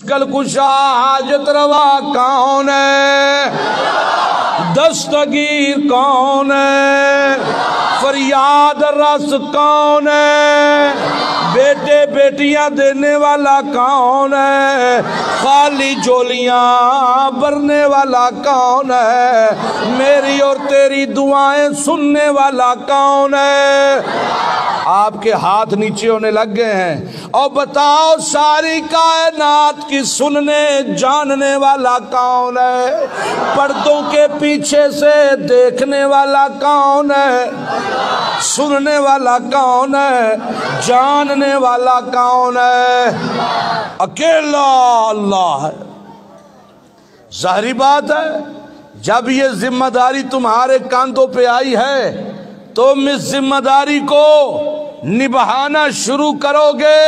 کل کشا حاجت روا کون ہے؟ دستگیر کون ہے؟ فریاد رس کون ہے؟ بیٹے بیٹیاں دینے والا کون ہے؟ خالی جولیاں بھرنے والا کون ہے؟ میری اور تیری دعائیں سننے والا کون ہے؟ آپ کے ہاتھ نیچے ہونے لگ گئے ہیں اور بتاؤ ساری کائنات کی سننے جاننے والا کون ہے؟ پردوں کے پیچھے سے دیکھنے والا کون ہے؟ سننے والا کون ہے؟ جاننے والا کون ہے؟ اکیلا اللہ ہے۔ ظاہری بات ہے جب یہ ذمہ داری تمہارے کاندھوں پہ آئی ہے تم اس ذمہ داری کو نبھانا شروع کرو گے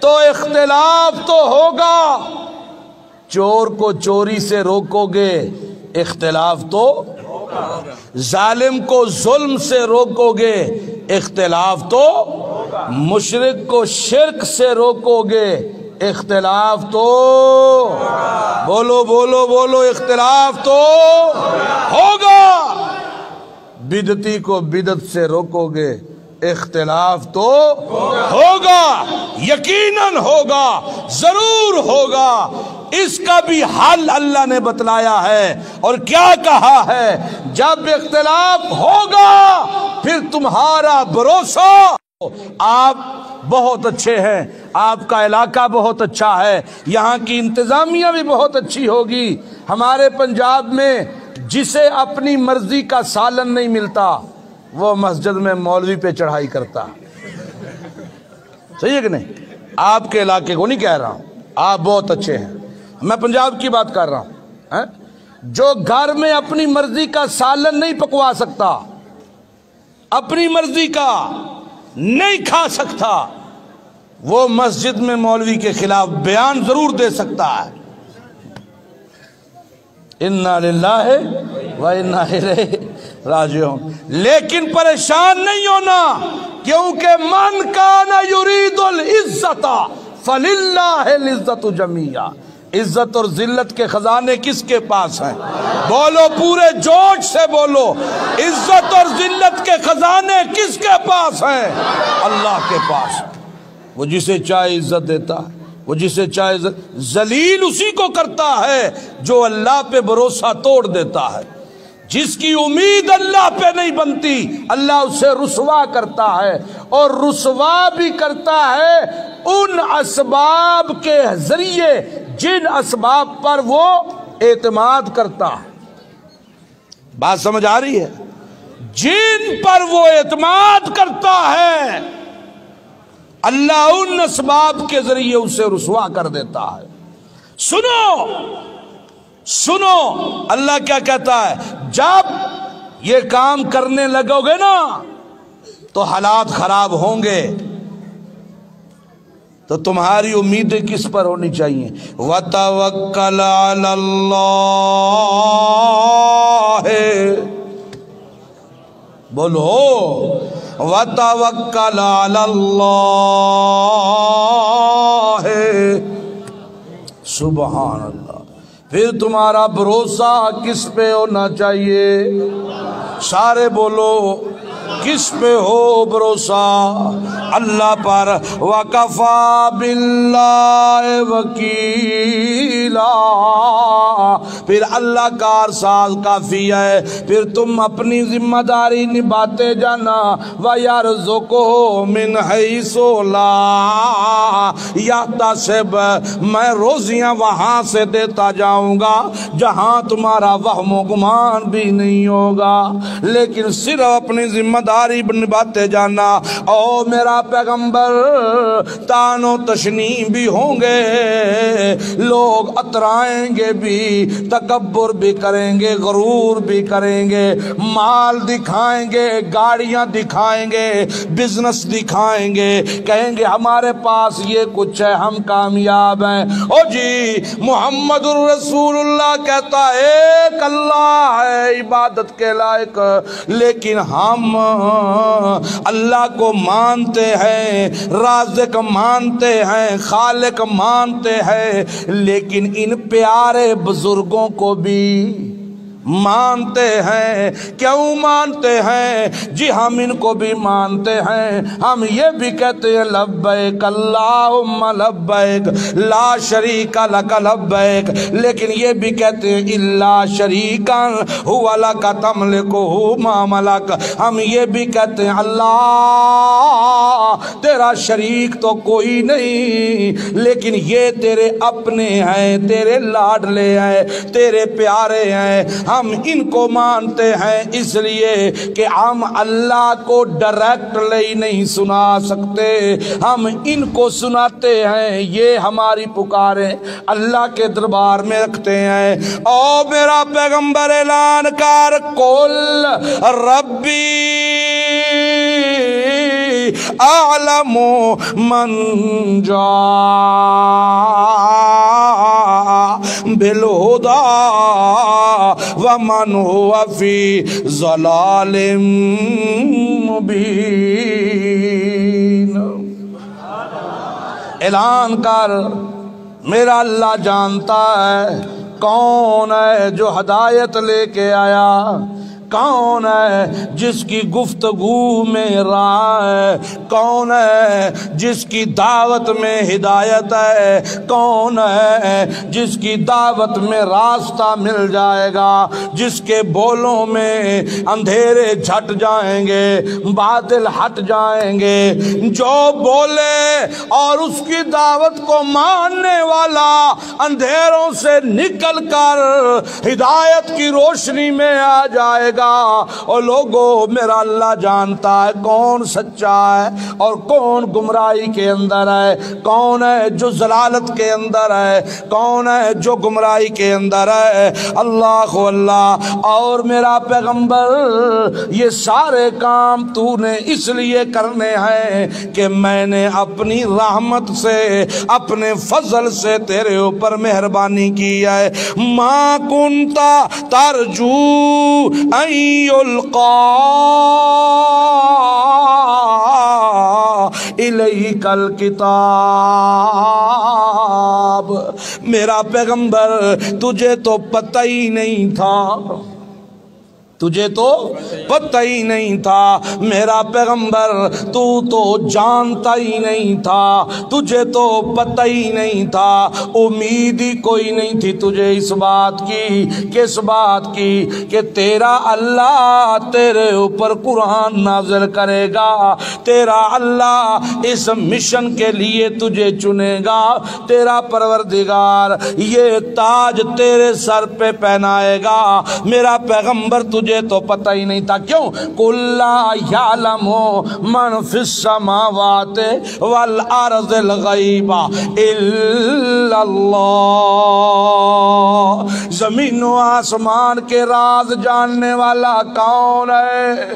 تو اختلاف تو ہوگا۔ چور کو چوری سے روکو گے اختلاف تو ہوگا، ظالم کو ظلم سے روکو گے اختلاف تو، مشرک کو شرک سے روکو گے اختلاف تو، بولو بولو بولو اختلاف تو ہوگا، بدعتی کو بدعت سے روکو گے اختلاف تو ہوگا، یقیناً ہوگا، ضرور ہوگا۔ اس کا بھی حل اللہ نے بتلایا ہے اور کیا کہا ہے؟ جب اختلاف ہوگا پھر تمہارا بھروسہ، آپ بہت اچھے ہیں، آپ کا علاقہ بہت اچھا ہے، یہاں کی انتظامیہ بھی بہت اچھی ہوگی۔ ہمارے پنجاب میں جسے اپنی مرضی کا سالن نہیں ملتا وہ مسجد میں مولوی پہ چڑھائی کرتا، صحیح ہے کہ نہیں؟ آپ کے علاقے کو نہیں کہہ رہا ہوں، آپ بہت اچھے ہیں، میں پنجاب کی بات کر رہا ہوں۔ جو گھر میں اپنی مرضی کا سالن نہیں پکوا سکتا، اپنی مرضی کا نہیں کھا سکتا، وہ مسجد میں مولوی کے خلاف بیان ضرور دے سکتا ہے۔ اِنَّا لِلَّهِ وَإِنَّا إِلَيْهِ راجعون، لیکن پریشان نہیں ہونا، کیونکہ من کان یرید العزت فللہ العزت جمیعا، عزت اور ذلت کے خزانے کس کے پاس ہیں؟ بولو پورے جوش سے بولو، عزت اور ذلت کے خزانے کس کے پاس ہیں؟ اللہ کے پاس۔ وہ جسے چاہے عزت دیتا ہے، وہ جسے چاہے ذلیل اسی کو کرتا ہے جو اللہ پہ بھروسہ توڑ دیتا ہے۔ جس کی امید اللہ پہ نہیں بنتی اللہ اسے رسوا کرتا ہے، اور رسوا بھی کرتا ہے ان اسباب کے ذریعے جن اسباب پر وہ اعتماد کرتا ہے۔ بات سمجھ آ رہی ہے؟ جن پر وہ اعتماد کرتا ہے اللہ ان اسباب کے ذریعے اسے رسوا کر دیتا ہے۔ سنو سنو اللہ کیا کہتا ہے، جب یہ کام کرنے لگو گے نا تو حالات خراب ہوں گے، تو تمہاری امیدیں کس پر ہونی چاہیے؟ وَتَوَكَّلْ عَلَى اللَّهِ، بولو وَتَوَكَّلْ عَلَى اللَّهِ، سبحان اللہ۔ پھر تمہارا بھروسہ کس پہ ہونا چاہیے؟ سارے بولو کس پہ ہو بھروسہ؟ اللہ پر۔ وَكَفَى بِاللَّهِ وَكِيلًا، پھر اللہ کارساز کافی ہے، پھر تم اپنی ذمہ داری نبھاتے جانا۔ وَيَرْزُقُهُ مِنْ حَيْثُ لَا يَحْتَسِبُ، میں روزیاں وہاں سے دیتا جاؤں گا جہاں تمہارا وہم و گمان بھی نہیں ہوگا، لیکن صرف اپنی ذمہ داری نبھاتے جانا۔ او میرا پیغمبر، تان و تشنیع بھی ہوں گے، لوگ اترائیں گے بھی، تکبر بھی کریں گے، غرور بھی کریں گے، مال دکھائیں گے، گاڑیاں دکھائیں گے، بزنس دکھائیں گے، کہیں گے ہمارے پاس یہ کچھ ہے، ہم کامیاب ہیں۔ او جی محمد الرسول اللہ کہتا ہے ایک اللہ ہے عبادت کے لائق، لیکن ہم اللہ کو مانتے ہیں، رازق مانتے ہیں، خالق مانتے ہیں، ہے لیکن ان پیارے بزرگوں کو بھی مانتے ہیں۔ کیوں مانتے ہیں جی؟ ہم ان کو بھی مانتے ہیں، ہم یہ بھی کہتے ہیں لبیک اللہم لبیک لا شریک لک لبیک، لیکن یہ بھی کہتے ہیں الا شریکا ھو لک تملکہ ما ملک، ہم یہ بھی کہتے ہیں اللہ تیرا شریک تو کوئی نہیں لیکن یہ تیرے اپنے ہیں، تیرے لاڈلے ہیں، تیرے پیارے ہیں۔ ہم ان کو مانتے ہیں اس لیے کہ ہم اللہ کو ڈائریکٹلی نہیں سنا سکتے، ہم ان کو سناتے ہیں، یہ ہماری پکاریں اللہ کے دربار میں رکھتے ہیں۔ او میرا پیغمبر اعلان کر، قل ربی اعلم من جاء بالہدی ومن هو فی ضلال مبین۔ اعلان کر، میرا اللہ جانتا ہے کون ہے جو ہدایت لے کے آیا، کون ہے جس کی گفتگو میں راہ ہے، کون ہے جس کی دعوت میں ہدایت ہے، کون ہے جس کی دعوت میں راستہ مل جائے گا، جس کے بولوں میں اندھیرے جھٹ جائیں گے، باطل ہٹ جائیں گے۔ جو بولے اور اس کی دعوت کو ماننے والا اندھیروں سے نکل کر ہدایت کی روشنی میں آ جائے گا۔ اور لوگوں، میرا اللہ جانتا ہے کون سچا ہے اور کون گمراہی کے اندر ہے، کون ہے جو ضلالت کے اندر ہے، کون ہے جو گمراہی کے اندر ہے۔ اللہ اللہ۔ اور میرا پیغمبر، یہ سارے کام تو نے اس لیے کرنے ہیں کہ میں نے اپنی رحمت سے، اپنے فضل سے تیرے اوپر مہربانی کی ہے۔ ما کنتا ترجو ان یلقا الیک الکتاب، میرا پیغمبر تجھے تو پتہ ہی نہیں تھا، تجھے تو پتہ ہی نہیں تھا میرا پیغمبر، تو جانتا ہی نہیں تھا، تجھے تو پتہ ہی نہیں تھا، امید ہی کوئی نہیں تھی تجھے اس بات کی، کس بات کی کہ تیرا اللہ تیرے اوپر قرآن نازل کرے گا، تیرا اللہ اس مشن کے لیے تجھے چنے گا، تیرا پروردگار یہ تاج تیرے سر پہ پہنائے گا۔ میرا پیغمبر تجھے تو پتہ ہی نہیں تھا، کیوں؟ قُلْ لَا يَعْلَمُ مَنْ فِي السَّمَاوَاتِ وَالْأَرْضِ الْغَيْبَ إِلَّا اللَّهُ، زمین و آسمان کے راز جاننے والا کون ہے؟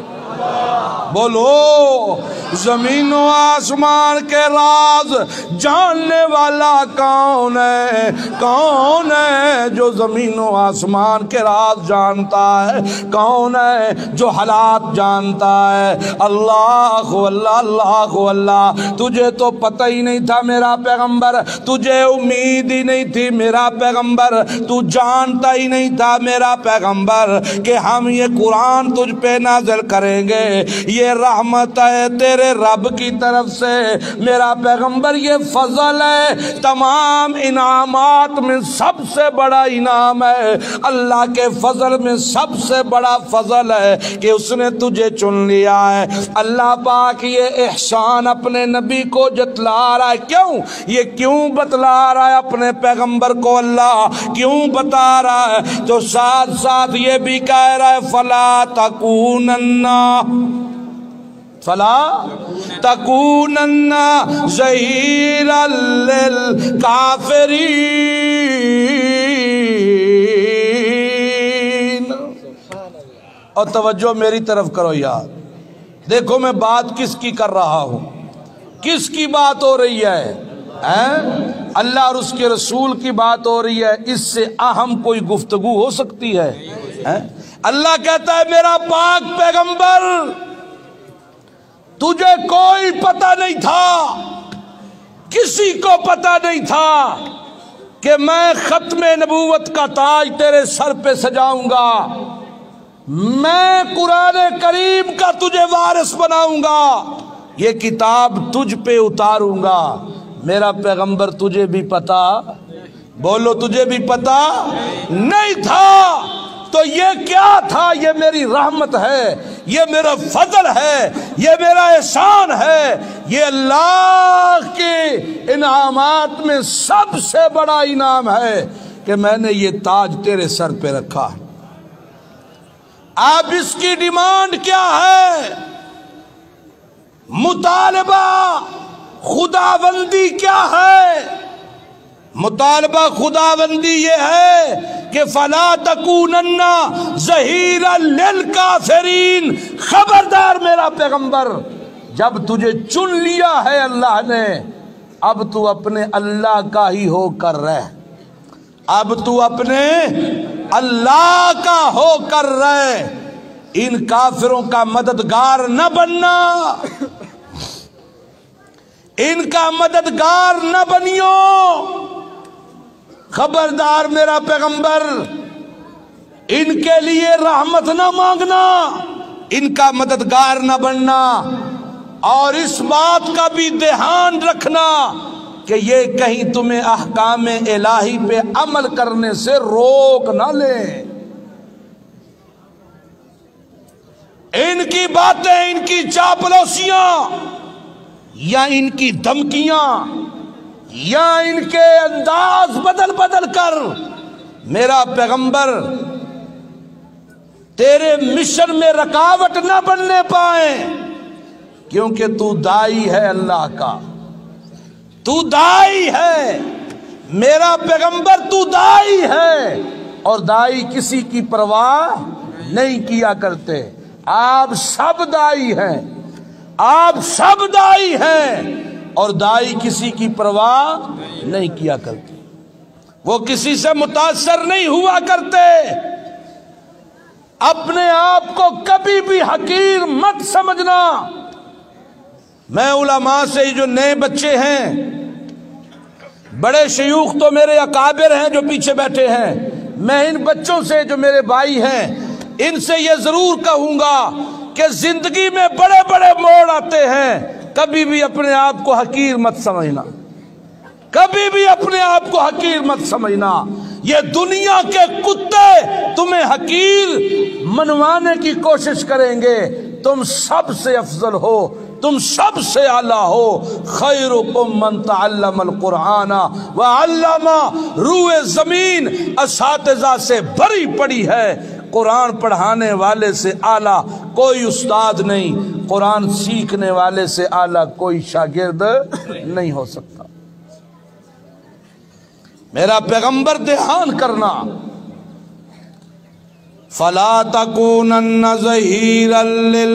بولو، زمین و آسمان کے راز جاننے والا کون ہے؟ کون ہے جو زمین و آسمان کے راز جانتا ہے؟ کون ہے جو حالات جانتا ہے؟ اللہ اللہ اللہ اللہ۔ تجھے تو پتہ ہی نہیں تھا میرا پیغمبر، تجھے امید ہی نہیں تھی میرا پیغمبر، تو جانتا ہی نہیں تھا میرا پیغمبر کہ ہم یہ قرآن تجھ پہ نازل کریں گے، یہ رحمت ہے تیرے رب کی طرف سے میرا پیغمبر، یہ فضل ہے، تمام انعامات میں سب سے بڑا انعام ہے، اللہ کے فضل میں سب سے بڑا فضل ہے کہ اس نے تجھے چن لیا ہے۔ اللہ پاک یہ احسان اپنے نبی کو جتلا رہا ہے، کیوں؟ یہ کیوں بتلا رہا ہے اپنے پیغمبر کو؟ اللہ کیوں بتا رہا ہے؟ تو ساتھ ساتھ یہ بھی کہہ رہا ہے فَلَا تَكُونَنَّ ظَهِيرًا لِلْكَافِرِينَ۔ اور توجہ میری طرف کرو یار، دیکھو میں بات کس کی کر رہا ہوں، کس کی بات ہو رہی ہے؟ اللہ اور اس کے رسول کی بات ہو رہی ہے، اس سے اہم کوئی گفتگو ہو سکتی ہے؟ اللہ کہتا ہے میرا پاک پیغمبر، تجھے کوئی پتہ نہیں تھا، کسی کو پتہ نہیں تھا کہ میں ختم نبوت کا تاج تیرے سر پہ سجاؤں گا، میں قرآن کریم کا تجھے وارث بناؤں گا، یہ کتاب تجھ پہ اتاروں گا۔ میرا پیغمبر تجھے بھی پتا، بولو تجھے بھی پتا نہیں تھا تو یہ کیا تھا؟ یہ میری رحمت ہے، یہ میرا فضل ہے، یہ میرا احسان ہے، یہ اللہ کے انعامات میں سب سے بڑا انعام ہے کہ میں نے یہ تاج تیرے سر پہ رکھا ہے۔ اب اس کی ڈیمانڈ کیا ہے؟ مطالبہ خداوندی کیا ہے؟ مطالبہ خداوندی یہ ہے کہ فلا تکونن ظہیرا للکافرین، خبردار میرا پیغمبر، جب تجھے چن لیا ہے اللہ نے، اب تو اپنے اللہ کا ہی ہو کر رہ، اب تو اپنے اللہ کا ہو کر رہ، ان کافروں کا مددگار نہ بننا، ان کا مددگار نہ بنیو۔ خبردار میرا پیغمبر، ان کے لیے رحمت نہ مانگنا، ان کا مددگار نہ بننا، اور اس بات کا بھی دھیان رکھنا کہ یہ کہیں تمہیں احکام الہی پہ عمل کرنے سے روک نہ لے۔ ان کی باتیں، ان کی چاپلوسیاں، یا ان کی دھمکیاں، یا ان کے انداز بدل بدل کر میرا پیغمبر تیرے مشن میں رکاوٹ نہ بننے پائیں، کیونکہ تو دائی ہے اللہ کا، تو دائی ہے میرا پیغمبر، تو دائی ہے، اور دائی کسی کی پرواہ نہیں کیا کرتے۔ آپ سب دائی ہیں، آپ سب دائی ہیں، اور دائی کسی کی پرواہ نہیں کیا کرتے، وہ کسی سے متاثر نہیں ہوا کرتے۔ اپنے آپ کو کبھی بھی حقیر مت سمجھنا۔ میں علماء سے جو نئے بچے ہیں، بڑے شیوخ تو میرے اکابر ہیں جو پیچھے بیٹھے ہیں، میں ان بچوں سے جو میرے بھائی ہیں ان سے یہ ضرور کہوں گا کہ زندگی میں بڑے بڑے موڑ آتے ہیں، کبھی بھی اپنے آپ کو حقیر مت سمجھنا، کبھی بھی اپنے آپ کو حقیر مت سمجھنا۔ یہ دنیا کے کتے تمہیں حقیر منوانے کی کوشش کریں گے، تم سب سے افضل ہو، تم سب سے اعلیٰ ہو۔ خیرکم من تعلم القرآن وعلم، روئے زمین اساتذہ سے بھری پڑی ہے، قرآن پڑھانے والے سے اعلیٰ کوئی استاد نہیں، قرآن سیکھنے والے سے اعلیٰ کوئی شاگرد نہیں ہو سکتا۔ میرا پیغمبر دھیان کرنا، فلا تکونن ظہیرا للکافرین،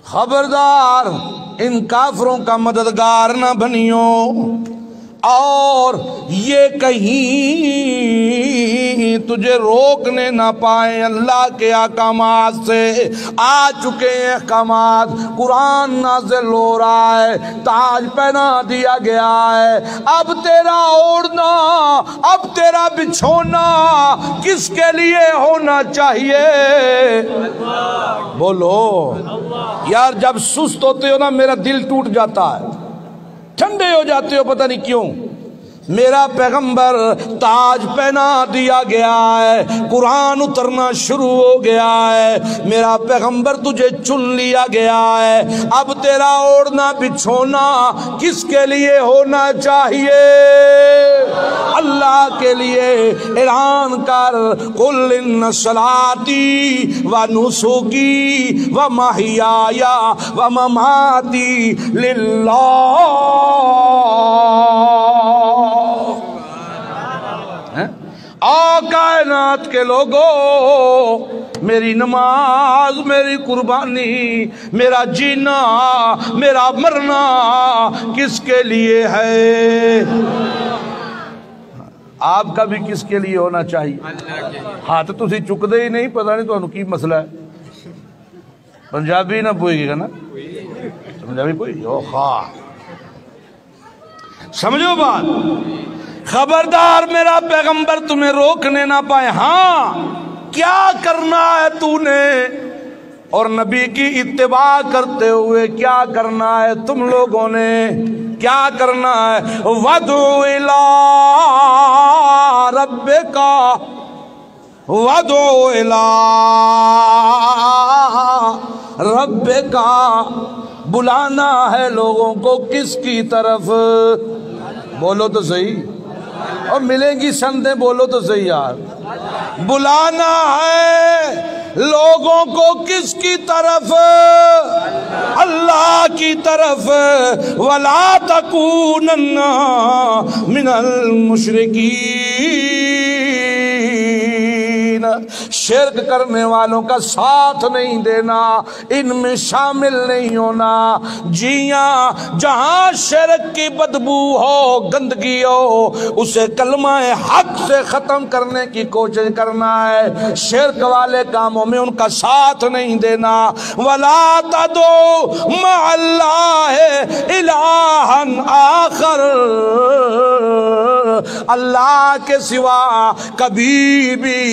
خبردار ان کافروں کا مددگار نہ بنیو، اور یہ کہیں تجھے روکنے نہ پائیں اللہ کے احکامات سے۔ آ چکے ہیں احکامات، قرآن نازل ہو رہا ہے، تاج پہنا دیا گیا ہے، اب تیرا اوڑھنا، اب تیرا بچھونا کس کے لیے ہونا چاہیے؟ بولو یار، جب سست ہوتے ہو نا میرا دل ٹوٹ جاتا ہے، ٹھنڈے ہو جاتے ہو، پتہ نہیں کیوں۔ میرا پیغمبر تاج پہنا دیا گیا ہے، قرآن اترنا شروع ہو گیا ہے، میرا پیغمبر تجھے چن لیا گیا ہے، اب تیرا اوڑھنا بچھونا کس کے لیے ہونا چاہیے؟ اللہ کے لیے اعلان کر، قل ان صلاتی و نسکی و محیای و مماتی للہ۔ کائنات کے لوگوں، میری نماز، میری قربانی، میرا جینا، میرا مرنا کس کے لیے ہے؟ آپ کا بھی کس کے لیے ہونا چاہیے؟ ہاتھ تو سی چک دے ہی نہیں، پتہ نہیں تو کی مسئلہ ہے۔ پنجابی نہ پوئے گا نا، سمجھا بھی کوئی او خواہ سمجھو بات خبردار میرا پیغمبر تمہیں روکنے نہ پائے ہاں کیا کرنا ہے تو نے اور نبی کی اتباع کرتے ہوئے کیا کرنا ہے تم لوگوں نے کیا کرنا ہے وَدْعُ إِلَىٰ رَبِّكَ وَدْعُ إِلَىٰ رَبِّكَ بلانا ہے لوگوں کو کس کی طرف بولو تو صحیح اور ملیں گی سندیں بولو تو صحیح یار بلانا ہے لوگوں کو کس کی طرف اللہ کی طرف وَلَا تَكُونَنَّ مِنَ الْمُشْرِكِينَ شرک کرنے والوں کا ساتھ نہیں دینا ان میں شامل نہیں ہونا جیاں جہاں شرک کی بدبو ہو گندگی ہو اسے کلمہ حق سے ختم کرنے کی کوشش کرنا ہے شرک والے کاموں میں ان کا ساتھ نہیں دینا وَلَا تَدْعُ مَعَ اللَّهِ إِلَٰهًا آخر اللہ کے سوا کبھی بھی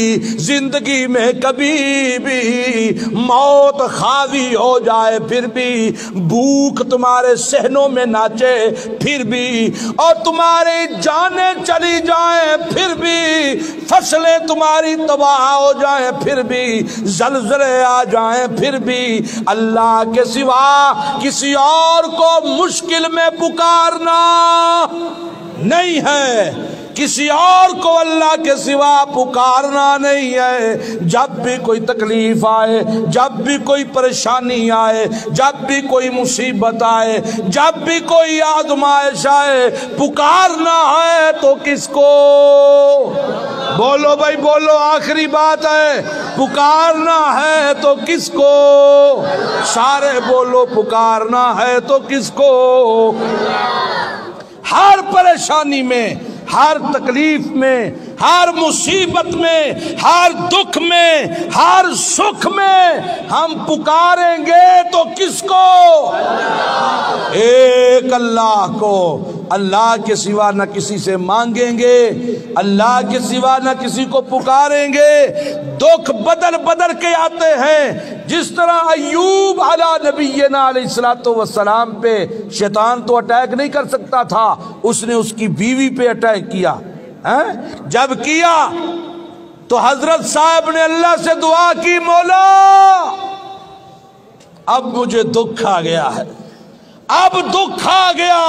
زندگی میں کبھی بھی موت خاوی ہو جائے پھر بھی بھوک تمہارے صحنوں میں ناچے پھر بھی اور تمہاری جانیں چلی جائیں پھر بھی فصلیں تمہاری تباہ ہو جائیں پھر بھی زلزلے آ جائیں پھر بھی اللہ کے سوا کسی اور کو مشکل میں پکارنا نہیں ہے کسی اور کو اللہ کے سوا پکارنا نہیں ہے جب بھی کوئی تکلیف آئے جب بھی کوئی پریشانی آئے جب بھی کوئی مصیبت آئے جب بھی کوئی آزمائش آئے پکارنا ہے تو کس کو بولو بھائی بولو آخری بات ہے پکارنا ہے تو کس کو سارے بولو پکارنا ہے تو کس کو ہر پریشانی میں ہر تکلیف میں ہر مصیبت میں ہر دکھ میں ہر سکھ میں ہم پکاریں گے تو کس کو ایک اللہ کو اللہ کے سوا نہ کسی سے مانگیں گے اللہ کے سوا نہ کسی کو پکاریں گے دکھ بدل بدل کے آتے ہیں جس طرح ایوب علی نبینا علیہ السلام پہ شیطان تو اٹیک نہیں کر سکتا تھا اس نے اس کی بیوی پہ اٹیک کیا جب کیا تو حضرت صاحب نے اللہ سے دعا کی مولا اب مجھے دکھ آ گیا ہے اب دکھ آ گیا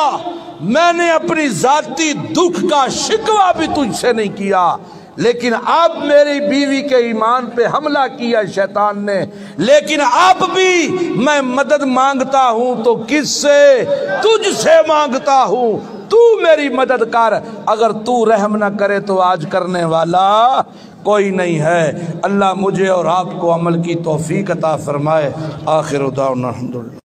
میں نے اپنی ذاتی دکھ کا شکوہ بھی تجھ سے نہیں کیا لیکن اب میری بیوی کے ایمان پہ حملہ کیا شیطان نے لیکن اب بھی میں مدد مانگتا ہوں تو کس سے تجھ سے مانگتا ہوں تو میری مدد کر اگر تو رحم نہ کرے تو آج کرنے والا کوئی نہیں ہے اللہ مجھے اور آپ کو عمل کی توفیق عطا فرمائے آخر دعوانا الحمدللہ